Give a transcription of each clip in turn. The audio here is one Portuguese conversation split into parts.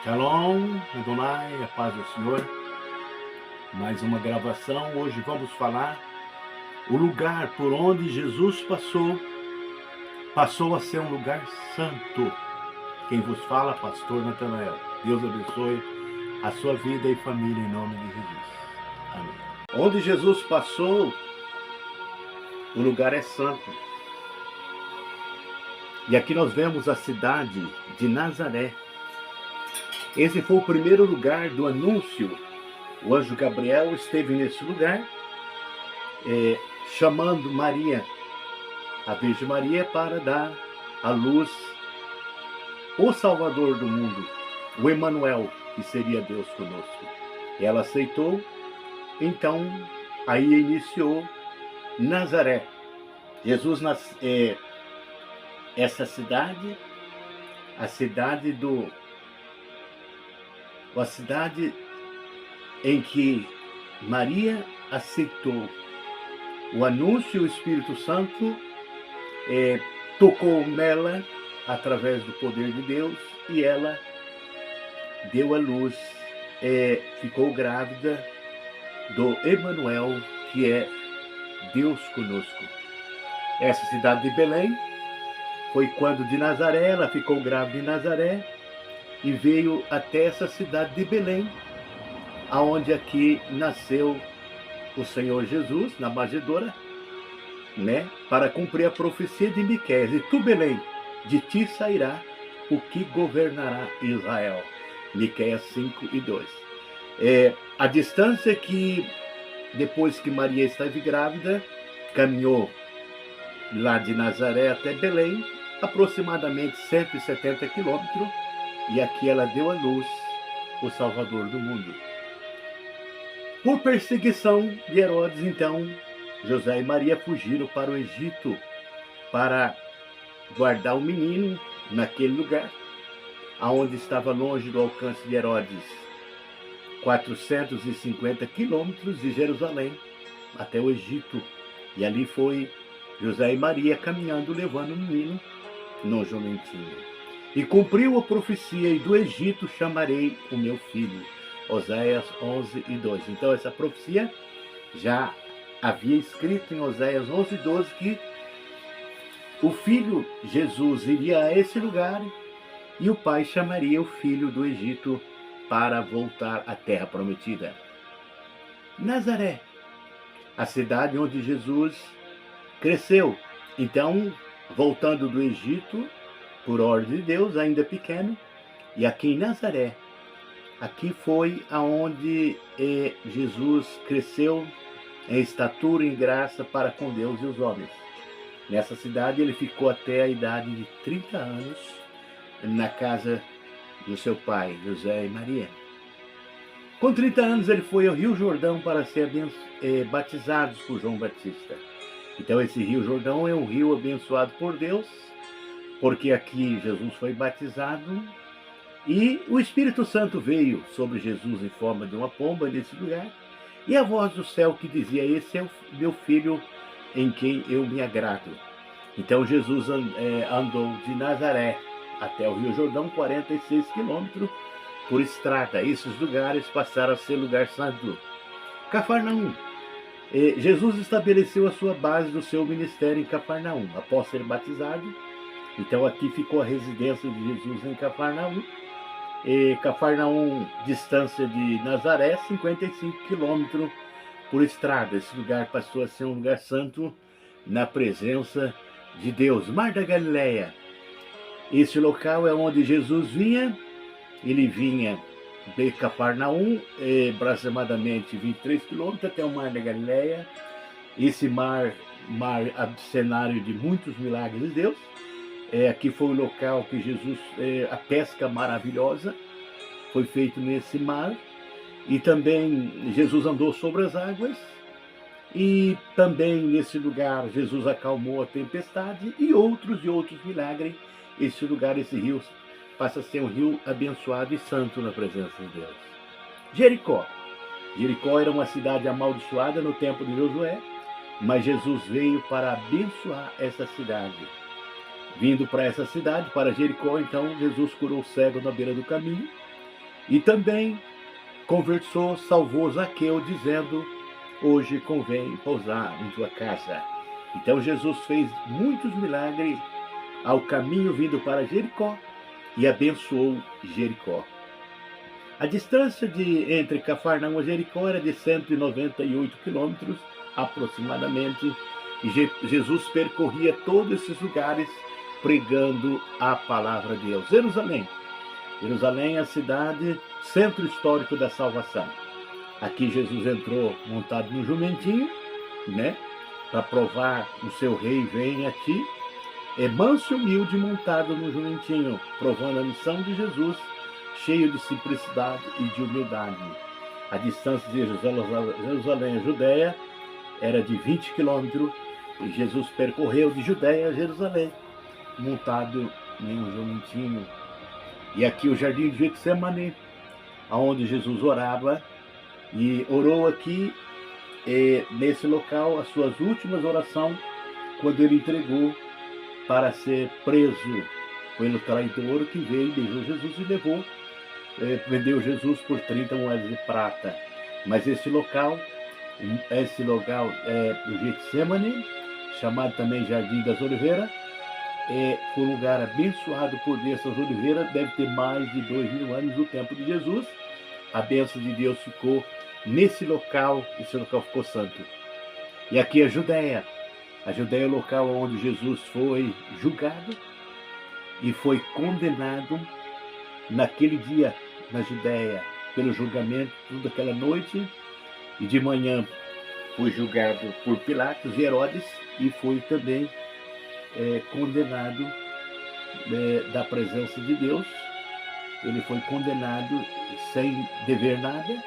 Shalom, Adonai, a paz do Senhor. Mais uma gravação. Hoje vamos falar o lugar por onde Jesus passou a ser um lugar santo. Quem vos fala, pastor Natanael. Deus abençoe a sua vida e família em nome de Jesus. Amém. Onde Jesus passou, o lugar é santo. E aqui nós vemos a cidade de Nazaré. Esse foi o primeiro lugar do anúncio. O anjo Gabriel esteve nesse lugar, chamando Maria, a Virgem Maria, para dar à luz o Salvador do mundo, o Emanuel, que seria Deus conosco. Ela aceitou, então aí iniciou Nazaré. Jesus essa cidade, a cidade em que Maria aceitou o anúncio, o Espírito Santo tocou nela através do poder de Deus e ela deu à luz, ficou grávida do Emanuel, que é Deus conosco. Essa cidade de Belém foi quando de Nazaré, ela ficou grávida em Nazaré e veio até essa cidade de Belém, aonde aqui nasceu o Senhor Jesus, na manjedoura, para cumprir a profecia de Miqueias. E tu, Belém, de ti sairá o que governará Israel. Miqueias 5:2. A distância que, depois que Maria esteve grávida, caminhou lá de Nazaré até Belém, aproximadamente 170 quilômetros, e aqui ela deu à luz o Salvador do mundo. Por perseguição de Herodes, então, José e Maria fugiram para o Egito para guardar o menino naquele lugar, aonde estava longe do alcance de Herodes, 450 quilômetros de Jerusalém até o Egito. E ali foi José e Maria caminhando, levando o menino no jumentinho. E cumpriu a profecia, e do Egito chamarei o meu filho. Oséias 11:2. Então essa profecia já havia escrito em Oséias 11:12 que o filho Jesus iria a esse lugar e o pai chamaria o filho do Egito para voltar à terra prometida. Nazaré, a cidade onde Jesus cresceu. Então, voltando do Egito, por ordem de Deus, ainda pequeno, e aqui em Nazaré, aqui foi aonde Jesus cresceu em estatura e em graça para com Deus e os homens. Nessa cidade ele ficou até a idade de 30 anos na casa do seu pai, José e Maria. Com 30 anos ele foi ao Rio Jordão para ser batizado por João Batista. Então esse Rio Jordão é um rio abençoado por Deus, porque aqui Jesus foi batizado e o Espírito Santo veio sobre Jesus em forma de uma pomba nesse lugar, e a voz do céu que dizia: esse é o meu filho em quem eu me agrado. Então Jesus andou de Nazaré até o Rio Jordão, 46 quilômetros por estrada. Esses lugares passaram a ser lugar santo. Cafarnaum. Jesus estabeleceu a sua base do seu ministério em Cafarnaum, após ser batizado. Então aqui ficou a residência de Jesus em Cafarnaum. Cafarnaum, distância de Nazaré, 55 quilômetros por estrada. Esse lugar passou a ser um lugar santo na presença de Deus. Mar da Galileia. Esse local é onde Jesus vinha. Ele vinha de Cafarnaum, aproximadamente 23 quilômetros até o Mar da Galileia. Esse mar cenário de muitos milagres de Deus. Aqui foi o local que Jesus, a pesca maravilhosa foi feita nesse mar, e também Jesus andou sobre as águas, e também nesse lugar Jesus acalmou a tempestade e outros milagres. Esse lugar, esse rio, passa a ser um rio abençoado e santo na presença de Deus. Jericó. Jericó era uma cidade amaldiçoada no tempo de Josué, mas Jesus veio para abençoar essa cidade. Vindo para essa cidade, para Jericó, então Jesus curou o cego na beira do caminho, E também conversou, salvou Zaqueu, dizendo: hoje convém pousar em tua casa. Então Jesus fez muitos milagres ao caminho vindo para Jericó e abençoou Jericó. A distância entre Cafarnaum e Jericó era de 198 quilômetros aproximadamente, e Jesus percorria todos esses lugares pregando a palavra de Deus. Jerusalém. Jerusalém é a cidade, centro histórico da salvação. Aqui Jesus entrou montado no jumentinho, né? Para provar o seu rei vem a ti. É manso e humilde montado no jumentinho, provando a missão de Jesus, cheio de simplicidade e de humildade. A distância de Jerusalém a Judéia era de 20 quilômetros, e Jesus percorreu de Judéia a Jerusalém, montado em um jumentinho. E aqui o jardim de Getsemane, onde Jesus orava, e orou aqui, nesse local, as suas últimas orações, quando ele entregou para ser preso pelo traidor que veio, beijou Jesus e levou, vendeu Jesus por 30 moedas de prata. Mas esse local é o Getsemane, chamado também Jardim das Oliveiras, foi um lugar abençoado por Deus. Essas oliveiras deve ter mais de 2000 anos do tempo de Jesus. A bênção de Deus ficou nesse local, esse local ficou santo. E aqui é a Judéia. A Judéia é o local onde Jesus foi julgado e foi condenado naquele dia na Judéia, pelo julgamento daquela noite, e de manhã foi julgado por Pilatos e Herodes, e foi também condenado da presença de Deus. Ele foi condenado sem dever nada.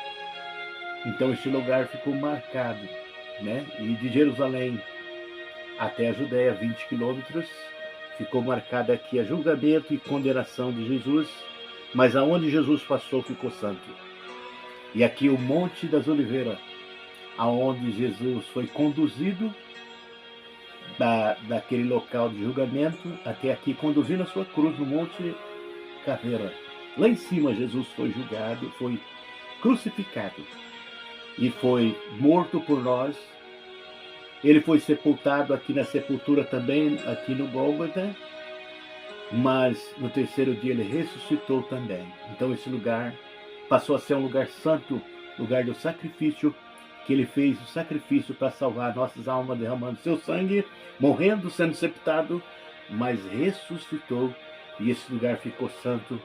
Então este lugar ficou marcado, né? E de Jerusalém até a Judéia, 20 quilômetros, ficou marcado aqui a julgamento e condenação de Jesus, mas aonde Jesus passou ficou santo. E aqui o Monte das Oliveiras, aonde Jesus foi conduzido daquele local de julgamento até aqui, conduzindo a sua cruz no Monte Caveira. Lá em cima Jesus foi julgado, foi crucificado e foi morto por nós. Ele foi sepultado aqui na sepultura também, aqui no Gólgota, mas no terceiro dia ele ressuscitou também. Então esse lugar passou a ser um lugar santo, lugar do sacrifício, que ele fez o sacrifício para salvar nossas almas, derramando seu sangue, morrendo, sendo sepultado, mas ressuscitou, e esse lugar ficou santo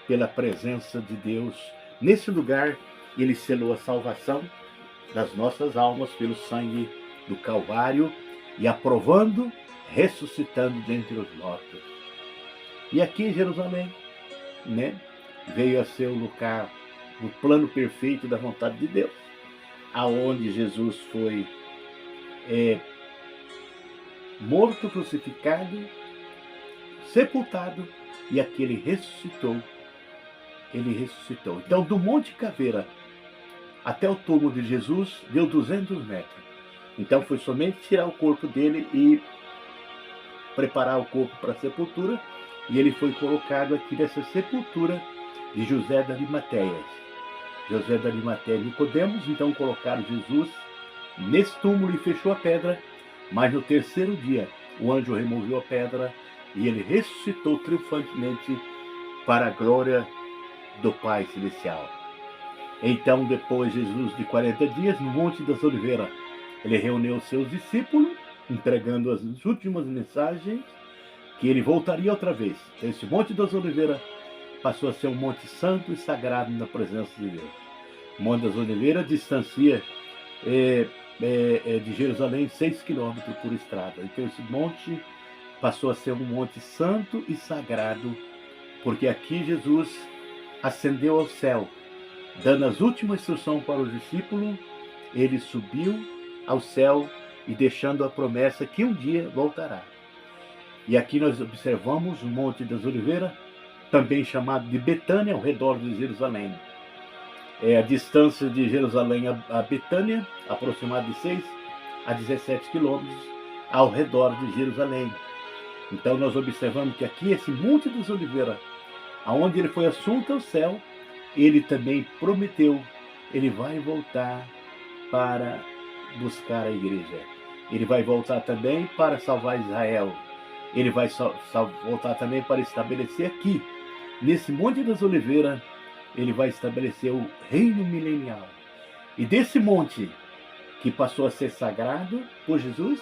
pela presença de Deus. Nesse lugar ele selou a salvação das nossas almas pelo sangue do Calvário, e aprovando, ressuscitando dentre os mortos. E aqui em Jerusalém, né, veio a ser o lugar do plano perfeito da vontade de Deus, aonde Jesus foi morto, crucificado, sepultado, e aqui ele ressuscitou. Ele ressuscitou. Então, do Monte Caveira até o túmulo de Jesus, deu 200 metros. Então, foi somente tirar o corpo dele e preparar o corpo para a sepultura, e ele foi colocado aqui nessa sepultura de José de Arimateias. José de Arimateia e Nicodemos, então colocaram Jesus nesse túmulo e fechou a pedra, mas no terceiro dia o anjo removeu a pedra e ele ressuscitou triunfantemente para a glória do Pai Celestial. Então, depois Jesus de 40 dias, no Monte das Oliveiras, ele reuniu os seus discípulos, entregando as últimas mensagens, que ele voltaria outra vez. Então, esse Monte das Oliveiras passou a ser um monte santo e sagrado na presença de Deus. O Monte das Oliveiras distancia de Jerusalém 6 quilômetros por estrada. Então esse monte passou a ser um monte santo e sagrado, porque aqui Jesus ascendeu ao céu, dando as últimas instruções para os discípulos. Ele subiu ao céu e deixando a promessa que um dia voltará. E aqui nós observamos o Monte das Oliveiras, também chamado de Betânia, ao redor de Jerusalém. A distância de Jerusalém a Betânia, aproximada de 6 a 17 quilômetros, ao redor de Jerusalém. Então nós observamos que aqui, esse Monte das Oliveiras, aonde ele foi assunto ao céu, ele também prometeu, ele vai voltar para buscar a igreja. Ele vai voltar também para salvar Israel. Ele vai voltar também para estabelecer aqui, nesse Monte das Oliveiras, ele vai estabelecer o reino milenial. E desse monte, que passou a ser sagrado por Jesus,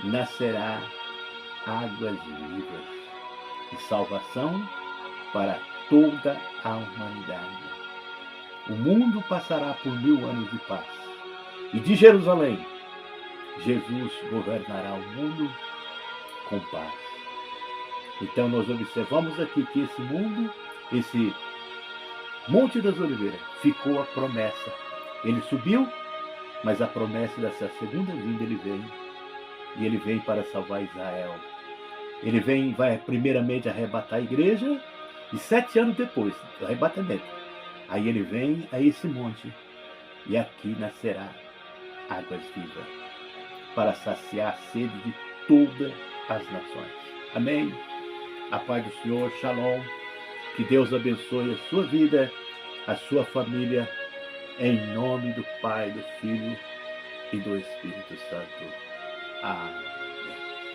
nascerá águas vivas e salvação para toda a humanidade. O mundo passará por 1000 anos de paz. E de Jerusalém, Jesus governará o mundo com paz. Então nós observamos aqui que esse mundo, esse Monte das Oliveiras, ficou a promessa. Ele subiu, mas a promessa dessa segunda vinda ele vem. E ele vem para salvar Israel. Ele vem, vai primeiramente arrebatar a igreja, e 7 anos depois do arrebatamento, aí ele vem a esse monte, e aqui nascerá águas vivas, para saciar a sede de todas as nações. Amém? A paz do Senhor, Shalom. Que Deus abençoe a sua vida, a sua família, em nome do Pai, do Filho e do Espírito Santo. Amém.